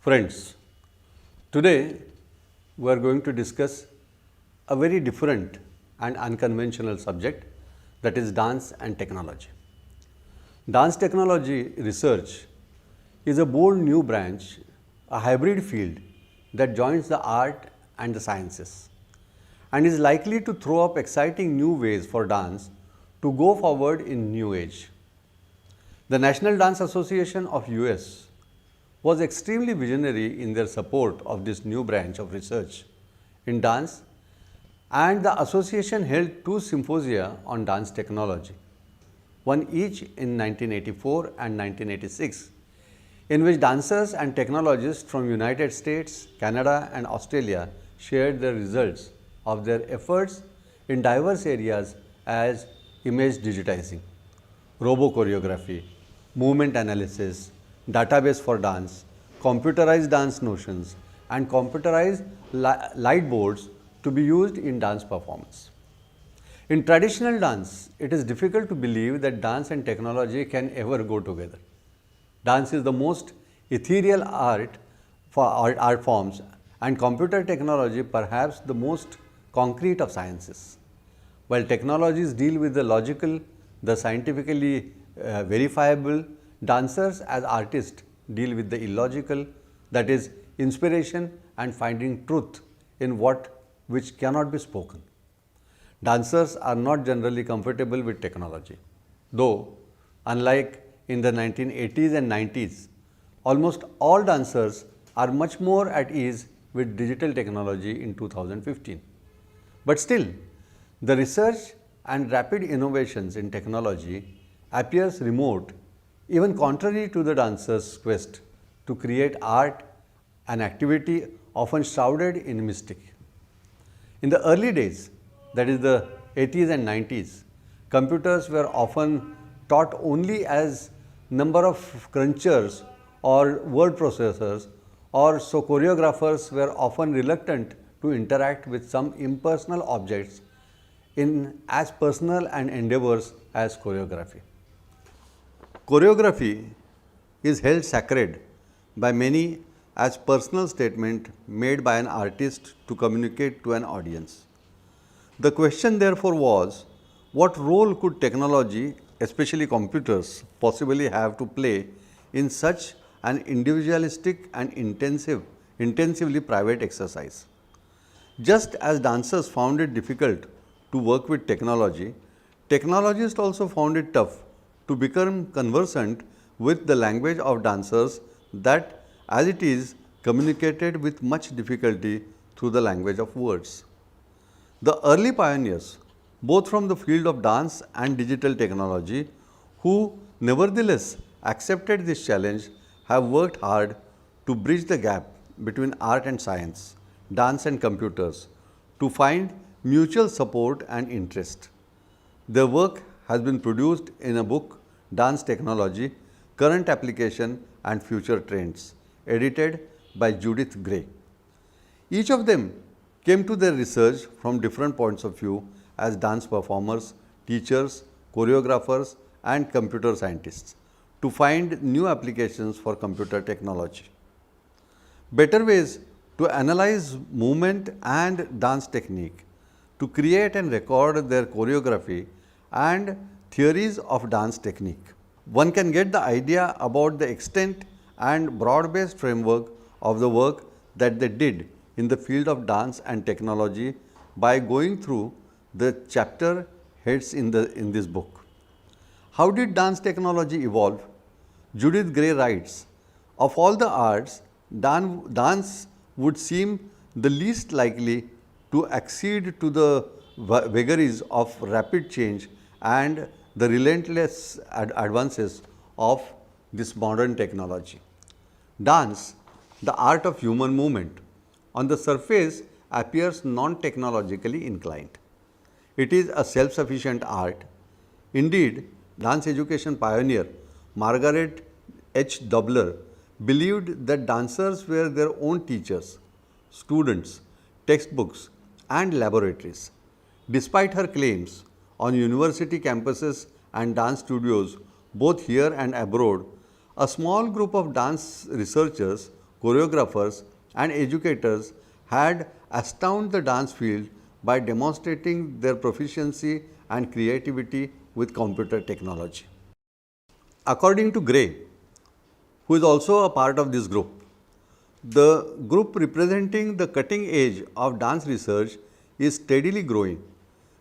Friends, today we are going to discuss a very different and unconventional subject, that is dance and technology. Dance technology research is a bold new branch, a hybrid field that joins the art and the sciences and is likely to throw up exciting new ways for dance to go forward in new age. The National Dance Association of US was extremely visionary in their support of this new branch of research in dance, and the association held two symposia on dance technology, one each in 1984 and 1986, in which dancers and technologists from United States, Canada and Australia shared the results of their efforts in diverse areas as image digitizing, robo choreography, movement analysis, database for dance, computerized dance notions and computerized light boards to be used in dance performance. In traditional dance, it is difficult to believe that dance and technology can ever go together. Dance is the most ethereal art forms, and computer technology perhaps the most concrete of sciences. While technologies deal with the logical, the scientifically verifiable, dancers as artists deal with the illogical, that is inspiration and finding truth in which cannot be spoken. Dancers are not generally comfortable with technology, though unlike in the 1980s and 90s, almost all dancers are much more at ease with digital technology in 2015. But still, the research and rapid innovations in technology appears remote, even contrary to the dancers' quest to create art, an activity often shrouded in mystique. In the early days, that is the 80s and 90s, computers were often taught only as number of crunchers or word processors, or so choreographers were often reluctant to interact with some impersonal objects in as personal and endeavors as choreography. Choreography is held sacred by many as personal statement made by an artist to communicate to an audience. The question therefore was, what role could technology, especially computers, possibly have to play in such an individualistic and intensively private exercise? Just as dancers found it difficult to work with technology, technologists also found it tough to become conversant with the language of dancers that, as it is, communicated with much difficulty through the language of words. The early pioneers, both from the field of dance and digital technology, who nevertheless accepted this challenge, have worked hard to bridge the gap between art and science, dance and computers, to find mutual support and interest. Their work has been produced in a book, Dance Technology, Current Application and Future Trends, edited by Judith Gray. Each of them came to their research from different points of view as dance performers, teachers, choreographers and computer scientists to find new applications for computer technology. Better ways to analyze movement and dance technique, to create and record their choreography and theories of dance technique. One can get the idea about the extent and broad-based framework of the work that they did in the field of dance and technology by going through the chapter heads in this book. How did dance technology evolve? Judith Gray writes, of all the arts, dance would seem the least likely to accede to the vagaries of rapid change and the relentless advances of this modern technology. Dance, the art of human movement, on the surface appears non-technologically inclined. It is a self-sufficient art. Indeed, dance education pioneer Margaret H. Dobler believed that dancers were their own teachers, students, textbooks and laboratories. Despite her claims, on university campuses and dance studios both here and abroad, a small group of dance researchers, choreographers, and educators had astounded the dance field by demonstrating their proficiency and creativity with computer technology. According to Gray, who is also a part of this group, the group representing the cutting edge of dance research is steadily growing,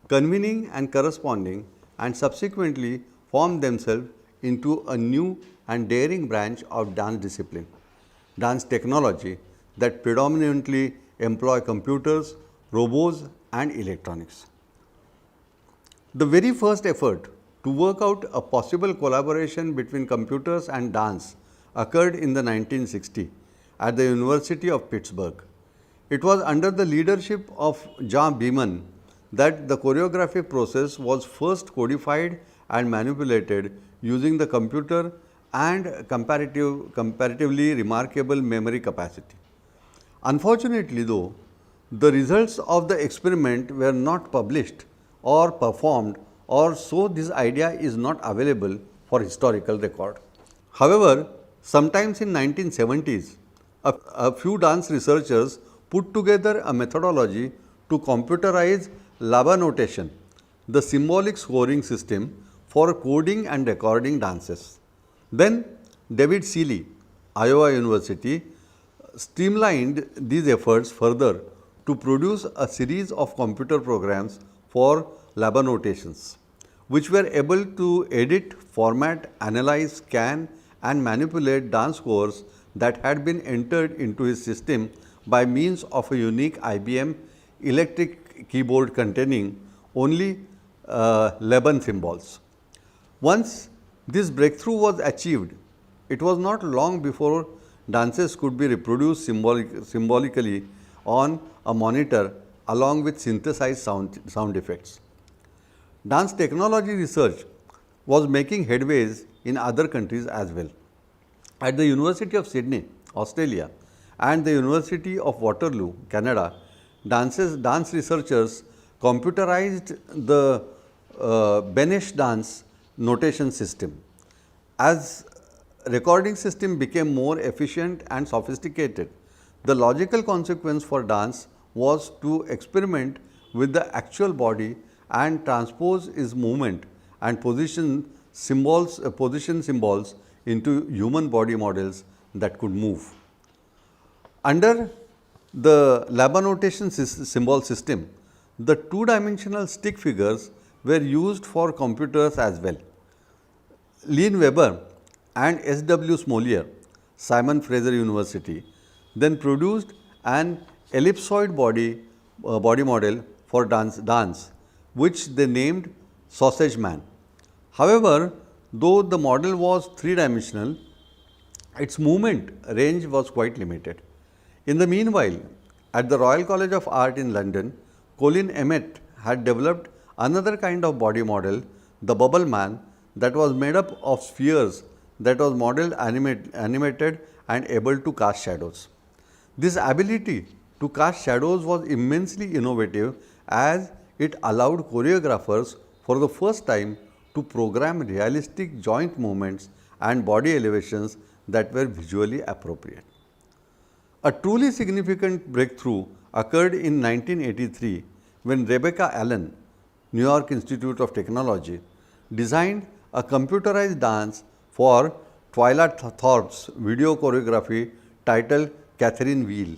convening and corresponding, and subsequently formed themselves into a new and daring branch of dance discipline, dance technology, that predominantly employ computers, robots, and electronics. The very first effort to work out a possible collaboration between computers and dance occurred in the 1960s at the University of Pittsburgh. It was under the leadership of John Beeman that the choreography process was first codified and manipulated using the computer and comparatively remarkable memory capacity. Unfortunately though, the results of the experiment were not published or performed, or so this idea is not available for historical record. However, sometimes in 1970s, a few dance researchers put together a methodology to computerize Laba notation, the symbolic scoring system for coding and recording dances. Then David Seeley, Iowa University, streamlined these efforts further to produce a series of computer programs for Laba notations, which were able to edit, format, analyze, scan, and manipulate dance scores that had been entered into his system by means of a unique IBM electric keyboard containing only Laban symbols. Once this breakthrough was achieved, it was not long before dances could be reproduced symbolically on a monitor along with synthesized sound effects. Dance technology research was making headways in other countries as well. At the University of Sydney, Australia, and the University of Waterloo, Canada, dance researchers computerized the Benesch dance notation system. As recording system became more efficient and sophisticated, the logical consequence for dance was to experiment with the actual body and transpose its movement and position symbols into human body models that could move. Under the Laba notation symbol system, the two-dimensional stick figures were used for computers as well. Leon Weber and S.W. Smolier, Simon Fraser University, then produced an ellipsoid body model for dance, which they named Sausage Man. However, though the model was three-dimensional, its movement range was quite limited. In the meanwhile, at the Royal College of Art in London, Colin Emmett had developed another kind of body model, the Bubble Man, that was made up of spheres that was modeled animated and able to cast shadows. This ability to cast shadows was immensely innovative, as it allowed choreographers for the first time to program realistic joint movements and body elevations that were visually appropriate. A truly significant breakthrough occurred in 1983 when Rebecca Allen, New York Institute of Technology, designed a computerized dance for Twyla Thorpe's video choreography titled Catherine Wheel.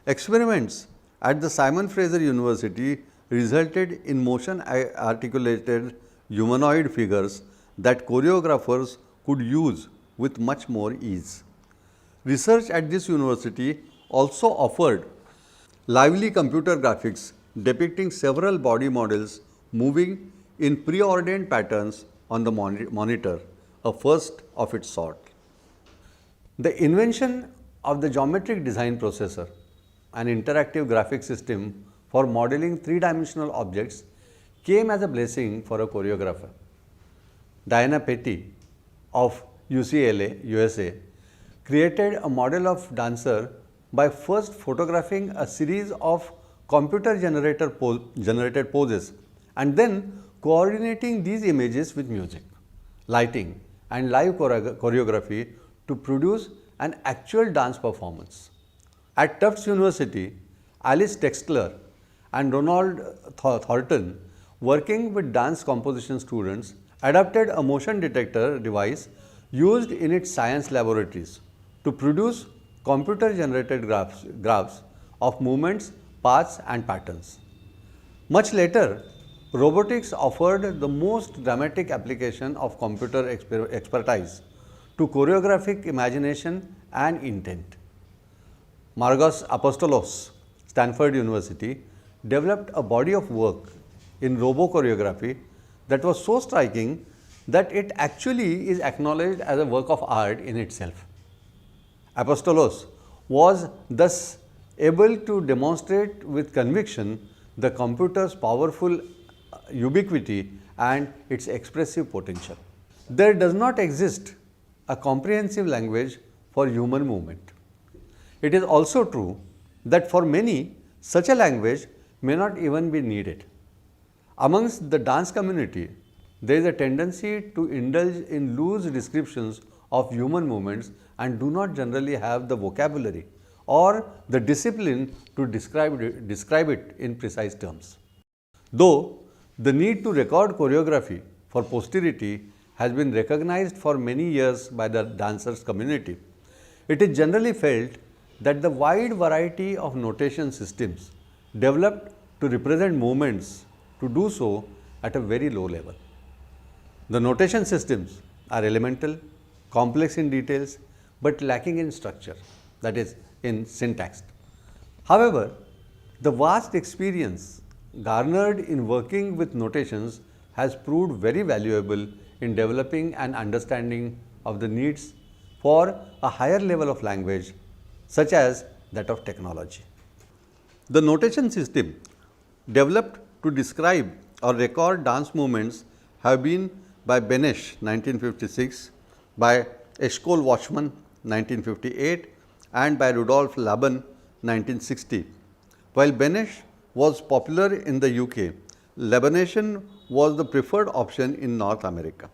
Experiments at the Simon Fraser University resulted in motion articulated humanoid figures that choreographers could use with much more ease. Research at this university also offered lively computer graphics depicting several body models moving in preordained patterns on the monitor, a first of its sort. The invention of the geometric design processor, an interactive graphic system for modeling three-dimensional objects, came as a blessing for a choreographer. Diana Petty of UCLA, USA, created a model of dancer by first photographing a series of computer-generated poses and then coordinating these images with music, lighting, and live choreography to produce an actual dance performance. At Tufts University, Alice Textler and Ronald Thornton, working with dance composition students, adapted a motion detector device used in its science laboratories to produce computer-generated graphs of movements, paths and patterns. Much later, robotics offered the most dramatic application of computer expertise to choreographic imagination and intent. Margos Apostolos, Stanford University, developed a body of work in robo-choreography that was so striking that it actually is acknowledged as a work of art in itself. Apostolos was thus able to demonstrate with conviction the computer's powerful ubiquity and its expressive potential. There does not exist a comprehensive language for human movement. It is also true that for many, such a language may not even be needed. Amongst the dance community, there is a tendency to indulge in loose descriptions of human movements and do not generally have the vocabulary or the discipline to describe it in precise terms. Though the need to record choreography for posterity has been recognized for many years by the dancers community, it is generally felt that the wide variety of notation systems developed to represent movements to do so at a very low level. The notation systems are elemental, complex in details, but lacking in structure, that is, in syntax. However, the vast experience garnered in working with notations has proved very valuable in developing an understanding of the needs for a higher level of language, such as that of technology. The notation system developed to describe or record dance movements have been by Benesch 1956, by Eshkol Wachman 1958 and by Rudolf Laban 1960. While Benesch was popular in the UK, Labanation was the preferred option in North America.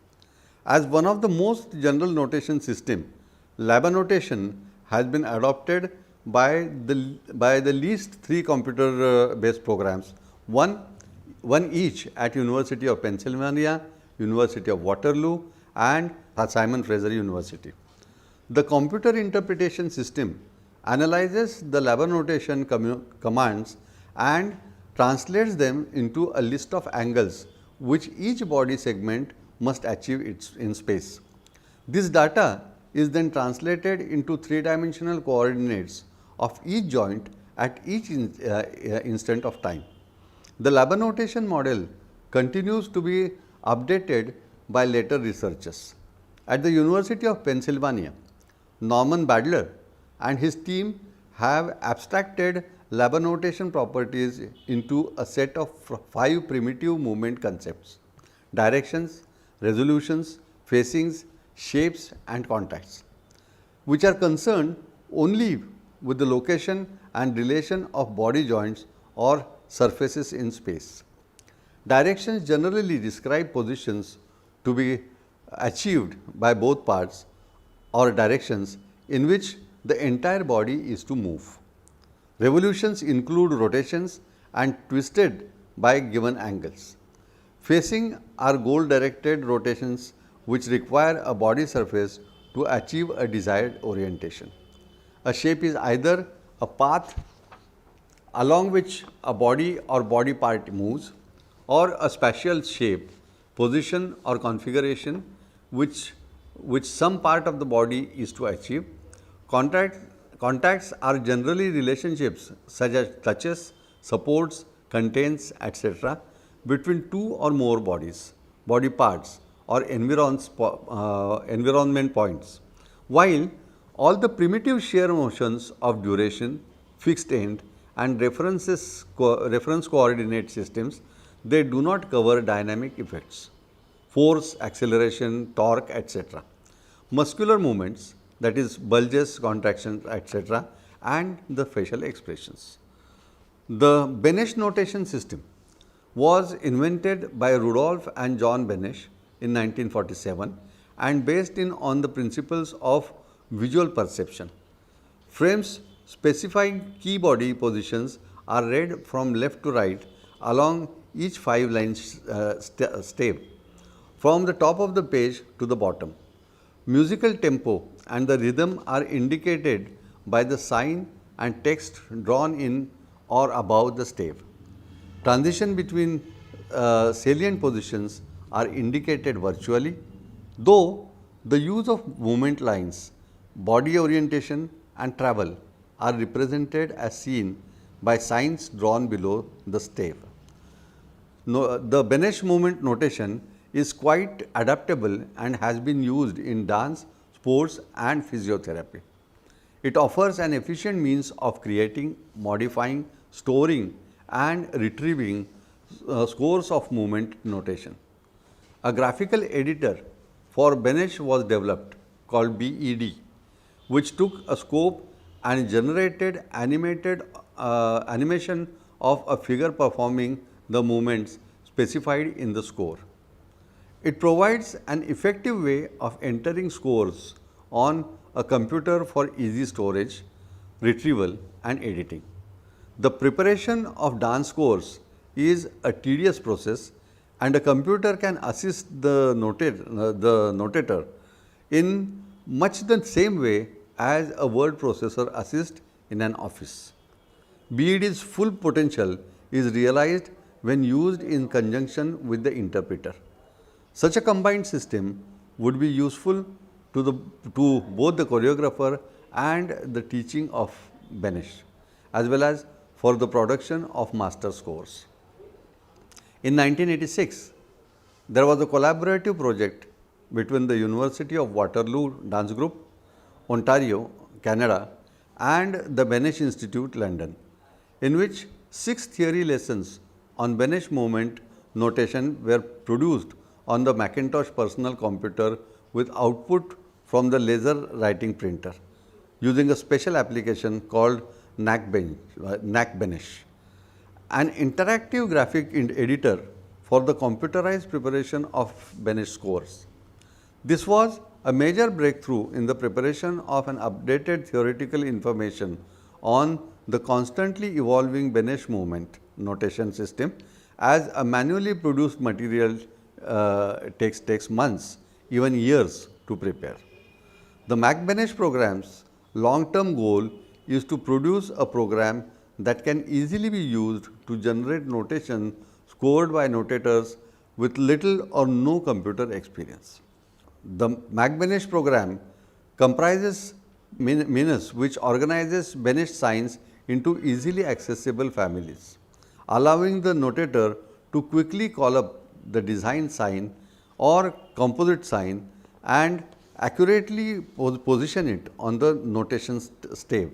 As one of the most general notation system, Labanotation has been adopted by the least three computer-based programs, one each at University of Pennsylvania, University of Waterloo and Simon Fraser University. The computer interpretation system analyzes the Labanotation commands and translates them into a list of angles which each body segment must achieve in space. This data is then translated into three-dimensional coordinates of each joint at each instant of time. The Labanotation model continues to be updated by later researchers. At the University of Pennsylvania, Norman Badler and his team have abstracted Labanotation properties into a set of 5 primitive movement concepts: directions, resolutions, facings, shapes and contacts, which are concerned only with the location and relation of body joints or surfaces in space. Directions generally describe positions to be achieved by both parts or directions in which the entire body is to move. Revolutions include rotations and twisted by given angles. Facing are goal-directed rotations which require a body surface to achieve a desired orientation. A shape is either a path along which a body or body part moves, or a spatial shape, position or configuration which some part of the body is to achieve. Contacts are generally relationships such as touches, supports, contains, etc. between two or more bodies, body parts or environment points. While all the primitive shear motions of duration, fixed end and reference coordinate systems, they do not cover dynamic effects, force, acceleration, torque, etc. Muscular movements, that is bulges, contractions, etc. and the facial expressions. The Benesch notation system was invented by Rudolf and John Benesch in 1947 and based on the principles of visual perception. Frames specifying key body positions are read from left to right along each 5-line step, from the top of the page to the bottom. Musical tempo and the rhythm are indicated by the sign and text drawn in or above the stave. Transition between salient positions are indicated virtually, though the use of movement lines, body orientation and travel are represented as seen by signs drawn below the stave. The Benesch movement notation is quite adaptable and has been used in dance, sports and physiotherapy. It offers an efficient means of creating, modifying, storing and retrieving scores of movement notation. A graphical editor for Benesch was developed called BED, which took a scope and generated animation of a figure performing the movements specified in the score. It provides an effective way of entering scores on a computer for easy storage, retrieval and editing. The preparation of dance scores is a tedious process and a computer can assist the notator in much the same way as a word processor assists in an office. BED's full potential is realized when used in conjunction with the interpreter. Such a combined system would be useful to both the choreographer and the teaching of Benesch, as well as for the production of master scores. In 1986, there was a collaborative project between the University of Waterloo Dance Group, Ontario, Canada and the Benesch Institute, London, in which 6 theory lessons on Benesch movement notation were produced on the Macintosh personal computer with output from the laser writing printer using a special application called NAC Benesch, an interactive graphic editor for the computerized preparation of Benesch scores. This was a major breakthrough in the preparation of an updated theoretical information on the constantly evolving Benesch movement notation system, as a manually produced material takes months, even years to prepare. The Mac Benesch program's long-term goal is to produce a program that can easily be used to generate notation scored by notators with little or no computer experience. The Mac Benesch program comprises menus which organizes Benesch signs into easily accessible families, allowing the notator to quickly call up the design sign or composite sign and accurately position it on the notation stave.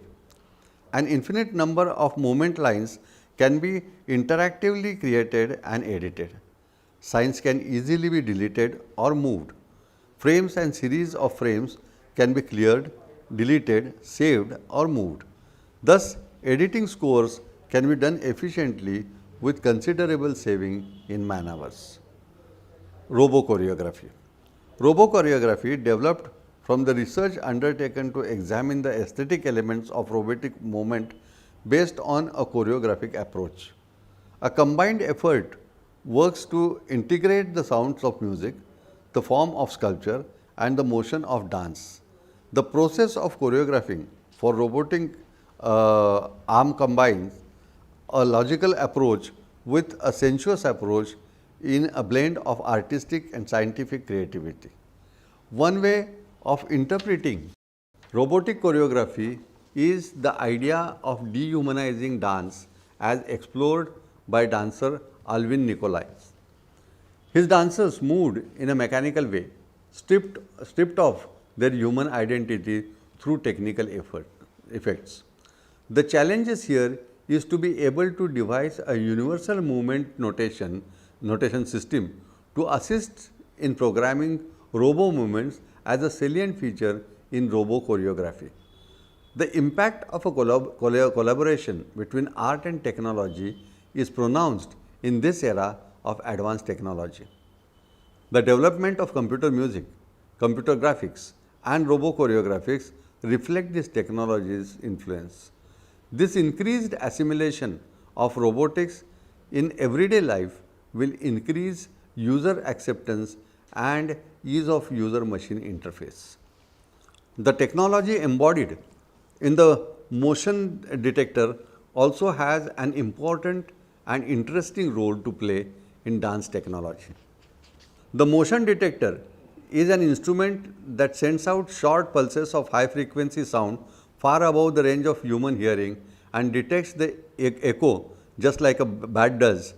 An infinite number of movement lines can be interactively created and edited. Signs can easily be deleted or moved. Frames and series of frames can be cleared, deleted, saved or moved. Thus, editing scores can be done efficiently with considerable saving in man-hours. Robo-choreography. Robo-choreography, developed from the research undertaken to examine the aesthetic elements of robotic movement based on a choreographic approach. A combined effort works to integrate the sounds of music, the form of sculpture and the motion of dance. The process of choreographing for robotic arm combines a logical approach with a sensuous approach in a blend of artistic and scientific creativity. One way of interpreting robotic choreography is the idea of dehumanizing dance as explored by dancer Alvin Nicolai. His dancers moved in a mechanical way, stripped of their human identity through technical effects. The challenges here is to be able to devise a universal movement notation system to assist in programming robo movements as a salient feature in robo choreography. The impact of a collaboration between art and technology is pronounced in this era of advanced technology. The development of computer music, computer graphics and robo choreographics reflect this technology's influence. This increased assimilation of robotics in everyday life will increase user acceptance and ease of user machine interface. The technology embodied in the motion detector also has an important and interesting role to play in dance technology. The motion detector is an instrument that sends out short pulses of high frequency sound far above the range of human hearing and detects the echo just like a bat does.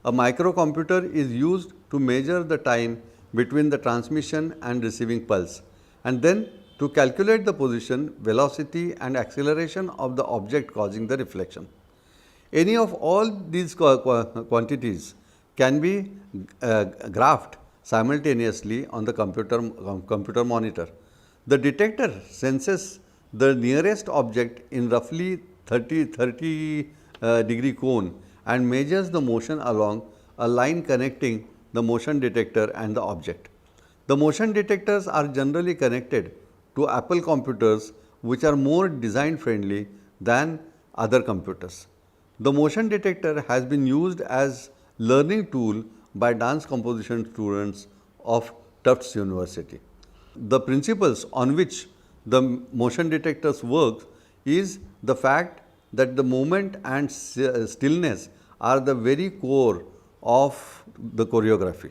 A microcomputer is used to measure the time between the transmission and receiving pulse, and then to calculate the position, velocity and acceleration of the object causing the reflection. Any of all these quantities can be graphed simultaneously on the computer monitor. The detector senses the nearest object in roughly 30 degree cone and measures the motion along a line connecting the motion detector and the object. The motion detectors are generally connected to Apple computers, which are more design friendly than other computers. The motion detector has been used as learning tool by dance composition students of Tufts University. The principles on which the motion detectors work is the fact that the movement and stillness are the very core of the choreography.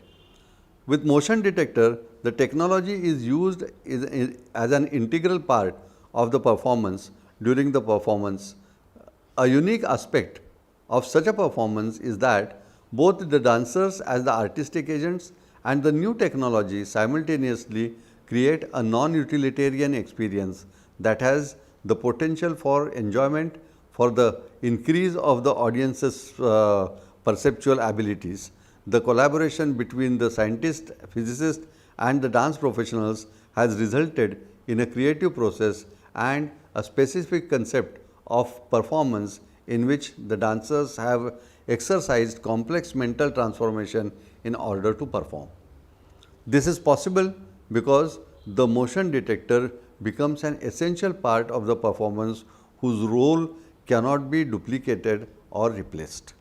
With motion detector, the technology is used as an integral part of the performance during the performance. A unique aspect of such a performance is that both the dancers as the artistic agents and the new technology simultaneously create a non-utilitarian experience that has the potential for enjoyment, for the increase of the audience's perceptual abilities. The collaboration between the scientist, physicist and the dance professionals has resulted in a creative process and a specific concept of performance in which the dancers have exercised complex mental transformation in order to perform. This is possible because the motion detector becomes an essential part of the performance whose role cannot be duplicated or replaced.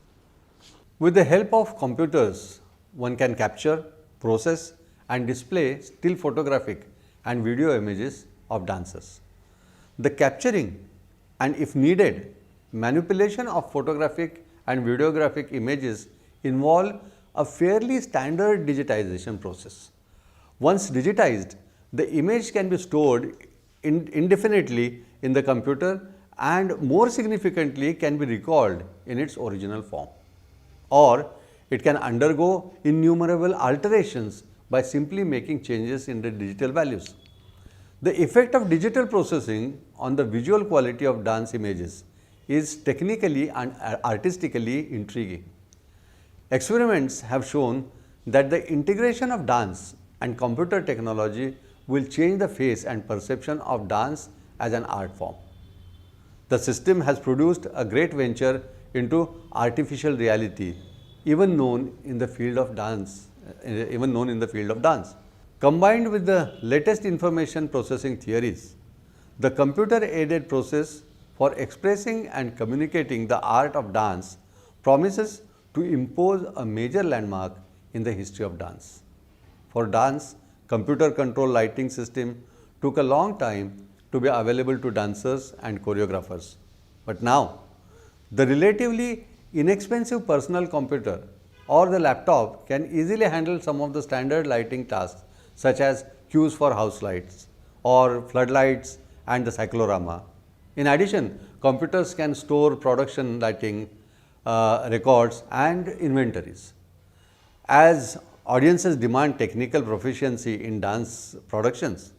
With the help of computers, one can capture, process and display still photographic and video images of dancers. The capturing and, if needed, manipulation of photographic and videographic images involve a fairly standard digitization process. Once digitized, the image can be stored indefinitely in the computer and, more significantly, can be recalled in its original form. Or it can undergo innumerable alterations by simply making changes in the digital values. The effect of digital processing on the visual quality of dance images is technically and artistically intriguing. Experiments have shown that the integration of dance and computer technology will change the face and perception of dance as an art form. The system has produced a great venture into artificial reality, even known in the field of dance. Combined with the latest information processing theories, the computer-aided process for expressing and communicating the art of dance promises to impose a major landmark in the history of dance. For dance, computer-controlled lighting system took a long time to be available to dancers and choreographers. But now, the relatively inexpensive personal computer or the laptop can easily handle some of the standard lighting tasks such as cues for house lights or floodlights and the cyclorama. In addition, computers can store production lighting, records and inventories. As audiences demand technical proficiency in dance productions,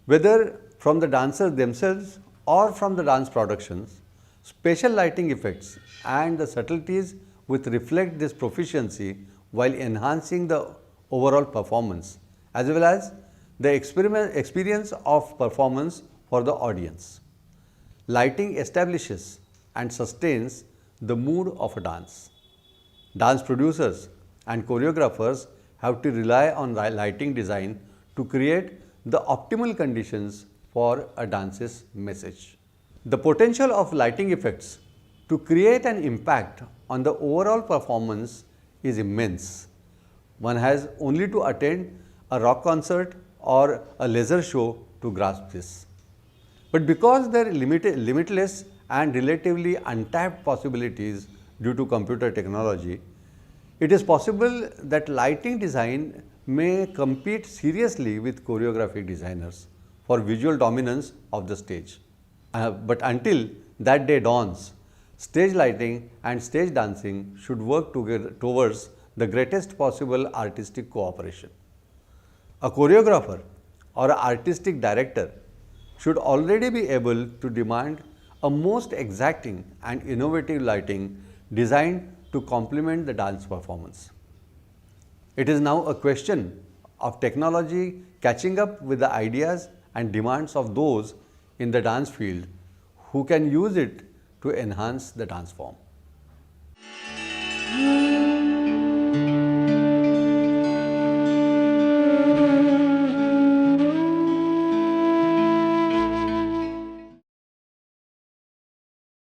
whether from the dancers themselves or from the dance productions, special lighting effects and the subtleties which reflect this proficiency while enhancing the overall performance as well as the experience of performance for the audience. Lighting establishes and sustains the mood of a dance. Dance producers and choreographers have to rely on lighting design to create the optimal conditions for a dance's message. The potential of lighting effects to create an impact on the overall performance is immense. One has only to attend a rock concert or a laser show to grasp this. But because there are limitless and relatively untapped possibilities due to computer technology, it is possible that lighting design may compete seriously with choreographic designers for visual dominance of the stage. But until that day dawns, stage lighting and stage dancing should work together towards the greatest possible artistic cooperation. A choreographer or an artistic director should already be able to demand a most exacting and innovative lighting designed to complement the dance performance. It is now a question of technology catching up with the ideas and demands of those in the dance field who can use it to enhance the dance form.